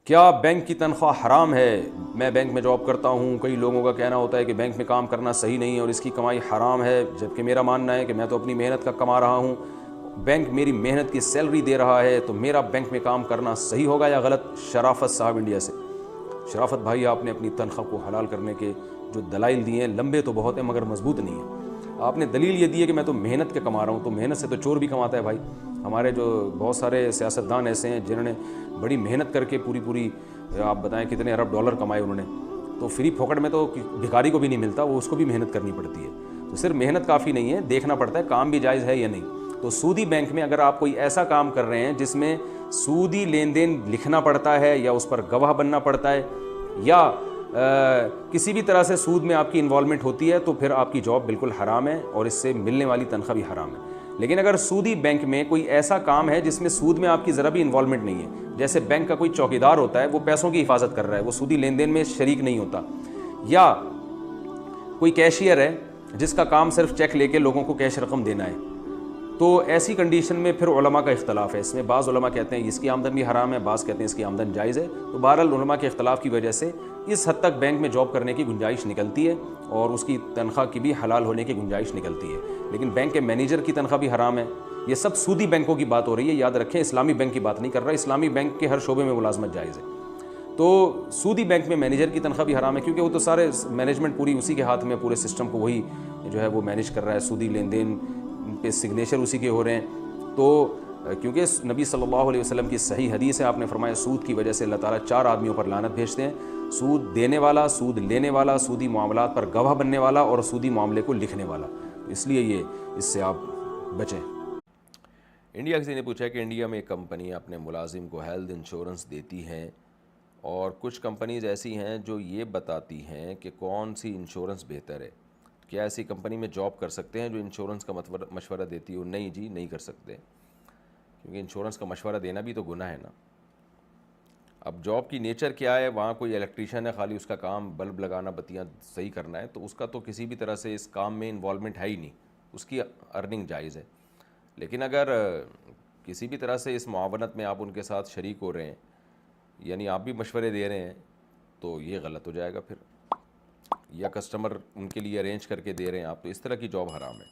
کیا بینک کی تنخواہ حرام ہے؟ میں بینک میں جاب کرتا ہوں، کئی لوگوں کا کہنا ہوتا ہے کہ بینک میں کام کرنا صحیح نہیں ہے اور اس کی کمائی حرام ہے، جبکہ میرا ماننا ہے کہ میں تو اپنی محنت کا کما رہا ہوں، بینک میری محنت کی سیلری دے رہا ہے، تو میرا بینک میں کام کرنا صحیح ہوگا یا غلط؟ شرافت صاحب انڈیا سے۔ شرافت بھائی، آپ نے اپنی تنخواہ کو حلال کرنے کے جو دلائل دیے ہیں لمبے تو بہت ہیں مگر مضبوط نہیں ہیں۔ آپ نے دلیل یہ دی ہے کہ میں تو محنت کے کما رہا ہوں، تو محنت سے تو چور بھی کماتا ہے بھائی۔ ہمارے جو بہت سارے سیاستدان ایسے ہیں جنہوں نے بڑی محنت کر کے پوری آپ بتائیں کتنے ارب ڈالر کمائے انہوں نے، تو فری پھوکٹ میں تو بھکاری کو بھی نہیں ملتا، وہ اس کو بھی محنت کرنی پڑتی ہے۔ تو صرف محنت کافی نہیں ہے، دیکھنا پڑتا ہے کام بھی جائز ہے یا نہیں۔ تو سودی بینک میں اگر آپ کوئی ایسا کام کر رہے ہیں جس میں سودی لین دین لکھنا پڑتا ہے یا اس پر گواہ بننا پڑتا ہے یا کسی بھی طرح سے سود میں آپ کی انوالومنٹ ہوتی ہے، تو پھر آپ کی جاب بالکل حرام ہے اور اس سے ملنے والی تنخواہ بھی حرام ہے۔ لیکن اگر سودی بینک میں کوئی ایسا کام ہے جس میں سود میں آپ کی ذرا بھی انوالومنٹ نہیں ہے، جیسے بینک کا کوئی چوکیدار ہوتا ہے، وہ پیسوں کی حفاظت کر رہا ہے، وہ سودی لین دین میں شریک نہیں ہوتا، یا کوئی کیشیئر ہے جس کا کام صرف چیک لے کے لوگوں کو کیش رقم دینا ہے، تو ایسی کنڈیشن میں پھر علماء کا اختلاف ہے اس میں۔ بعض علماء کہتے ہیں اس کی آمدن بھی حرام ہے، بعض کہتے ہیں اس کی آمدن جائز ہے۔ تو بہرحال علماء کے اختلاف کی وجہ سے اس حد تک بینک میں جاب کرنے کی گنجائش نکلتی ہے اور اس کی تنخواہ کی بھی حلال ہونے کی گنجائش نکلتی ہے، لیکن بینک کے مینیجر کی تنخواہ بھی حرام ہے۔ یہ سب سودی بینکوں کی بات ہو رہی ہے، یاد رکھیں، اسلامی بینک کی بات نہیں کر رہا۔ اسلامی بینک کے ہر شعبے میں ملازمت جائز ہے۔ تو سودی بینک میں مینیجر کی تنخواہ بھی حرام ہے، کیونکہ وہ تو سارے مینجمنٹ پوری اسی کے ہاتھ میں، پورے سسٹم کو وہی جو ہے وہ مینیج کر رہا ہے، سودی لین دین پہ سگنیچر اسی کے ہو رہے ہیں۔ تو کیونکہ نبی صلی اللہ علیہ وسلم کی صحیح حدیث ہے، آپ نے فرمایا سود کی وجہ سے اللہ تعالیٰ 4 آدمیوں پر لعنت بھیجتے ہیں: سود دینے والا، سود لینے والا، سودی معاملات پر گواہ بننے والا اور سودی معاملے کو لکھنے والا۔ اس لیے اس سے آپ بچیں۔ انڈیا کسی نے پوچھا کہ انڈیا میں ایک کمپنی اپنے ملازم کو ہیلتھ انشورنس دیتی ہے اور کچھ کمپنیز ایسی ہیں جو یہ بتاتی ہیں کہ کون سی انشورنس بہتر ہے، کیا ایسی کمپنی میں جاب کر سکتے ہیں جو انشورنس کا مشورہ دیتی ہو؟ نہیں جی، نہیں کر سکتے، کیونکہ انشورنس کا مشورہ دینا بھی تو گناہ ہے نا۔ اب جاب کی نیچر کیا ہے، وہاں کوئی الیکٹریشین ہے، خالی اس کا کام بلب لگانا، بتیاں صحیح کرنا ہے، تو اس کا تو کسی بھی طرح سے اس کام میں انوالومنٹ ہے ہی نہیں، اس کی ارننگ جائز ہے۔ لیکن اگر کسی بھی طرح سے اس معاونت میں آپ ان کے ساتھ شریک ہو رہے ہیں، یعنی آپ بھی مشورے دے رہے ہیں، تو یہ غلط ہو جائے گا پھر، یا کسٹمر ان کے لیے ارینج کر کے دے رہے ہیں آپ، تو اس طرح کی جاب حرام ہے۔